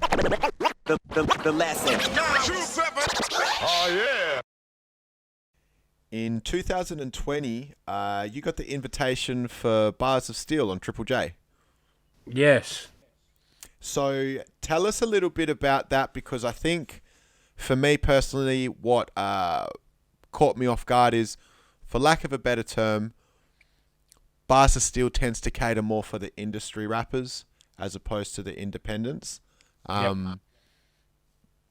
The lesson. Oh, yeah. In 2020, you got the invitation for Bars of Steel on Triple J. Yes. So tell us a little bit about that, because I think, for me personally, what caught me off guard is, for lack of a better term, Bars of Steel tends to cater more for the industry rappers as opposed to the independents. Yep.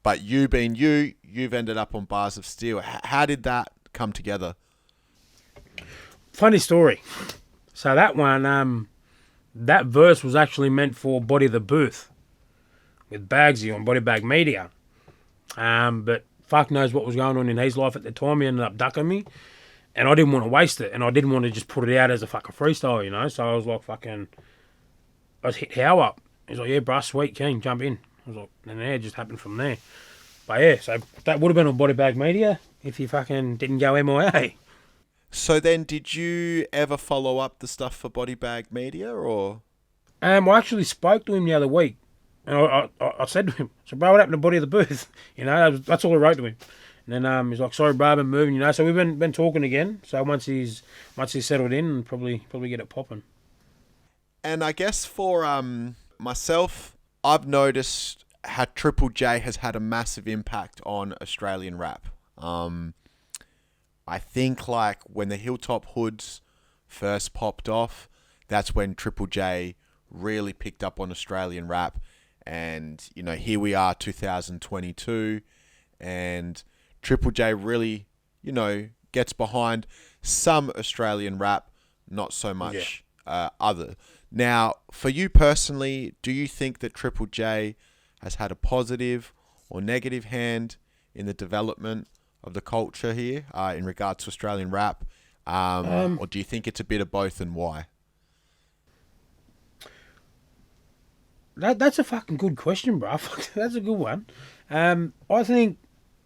But you being you've ended up on Bars of Steel. How did that come together? Funny story. So that one, that verse was actually meant for Body the Booth with Bagsy on Body Bag Media. But fuck knows what was going on in his life at the time. He ended up ducking me. And I didn't want to waste it. And I didn't want to just put it out as a fucking freestyle, you know. So I was like I was hit How up. He's like, yeah, bruh, sweet, keen, jump in. I was like, and yeah, it just happened from there. But yeah, so that would have been on Body Bag Media if he fucking didn't go MIA. So then, did you ever follow up the stuff for Body Bag Media, or? I actually spoke to him the other week. And I said to him, so bro, what happened to Body of the Booth? You know, that's all I wrote to him. And then he's like, sorry, bro, I've been moving, you know. So we've been talking again. So once he's settled in, probably get it popping. And I guess for myself, I've noticed how Triple J has had a massive impact on Australian rap. I think like when the Hilltop Hoods first popped off, that's when Triple J really picked up on Australian rap. And, you know, here we are, 2022, and Triple J really, you know, gets behind some Australian rap, not so much other. Now, for you personally, do you think that Triple J has had a positive or negative hand in the development of the culture here in regards to Australian rap? Or do you think it's a bit of both, and why? That's a fucking good question, bro. That's a good one. I think,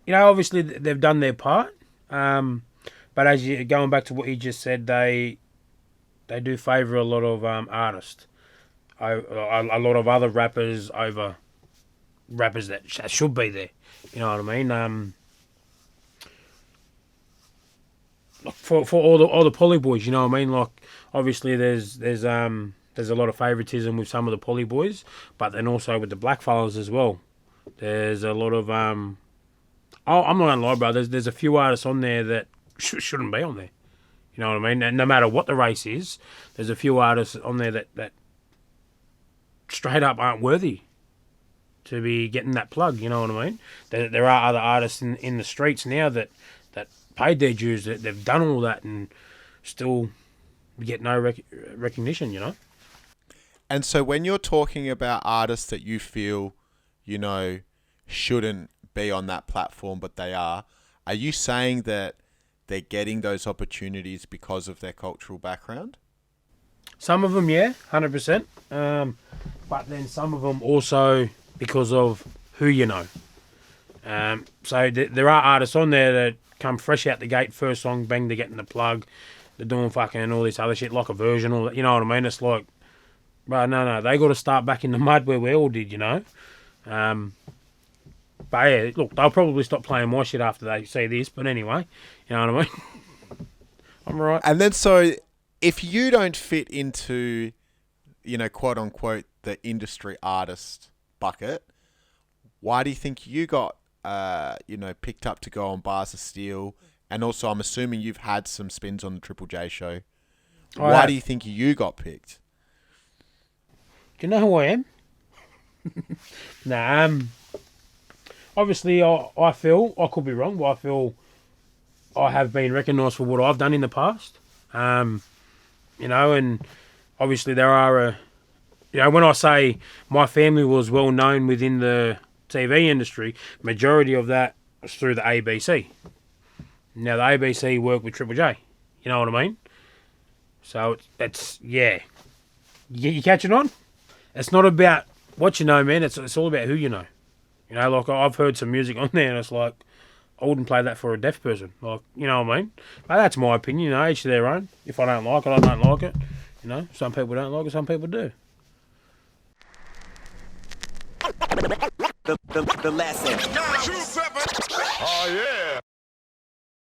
you know, obviously they've done their part. But as you going back to what you just said, they do favour a lot of artists, a lot of other rappers over rappers that should be there. You know what I mean? For all the poly boys, you know what I mean? Like, obviously there's a lot of favouritism with some of the poly boys, but then also with the black fellas as well. There's a lot of I'm not gonna lie, bro. There's a few artists on there that shouldn't be on there. You know what I mean? And no matter what the race is, there's a few artists on there that straight up aren't worthy to be getting that plug. You know what I mean? There are other artists in the streets now that paid their dues, that they've done all that and still get no recognition. You know. And so when you're talking about artists that you feel, you know, shouldn't be on that platform, but they are you saying that they're getting those opportunities because of their cultural background? Some of them, yeah, 100%. But then some of them also because of who you know. So there are artists on there that come fresh out the gate, first song, bang, they're getting the plug. They're doing fucking all this other shit, like a version, all that. You know what I mean? It's like, bro, no, they got to start back in the mud where we all did, you know? But yeah, look, they'll probably stop playing my shit after they see this, but anyway, you know what I mean? I'm right. And then so if you don't fit into, you know, quote unquote, the industry artist bucket, why do you think you got, you know, picked up to go on Bars of Steel? And also, I'm assuming you've had some spins on the Triple J show. Why do you think you got picked? Do you know who I am? Obviously, I feel, I could be wrong, but I feel I have been recognised for what I've done in the past. You know, and obviously there are, you know, when I say my family was well known within the TV industry, majority of that was through the ABC. Now, the ABC work with Triple J. You know what I mean? So, it's yeah. You catching on? It's not about what you know, man. It's all about who you know. You know, like, I've heard some music on there, and it's like, I wouldn't play that for a deaf person. Like, you know what I mean? But that's my opinion, you know, each to their own. If I don't like it, I don't like it. You know, some people don't like it, some people do. the lesson. 927. Oh yeah.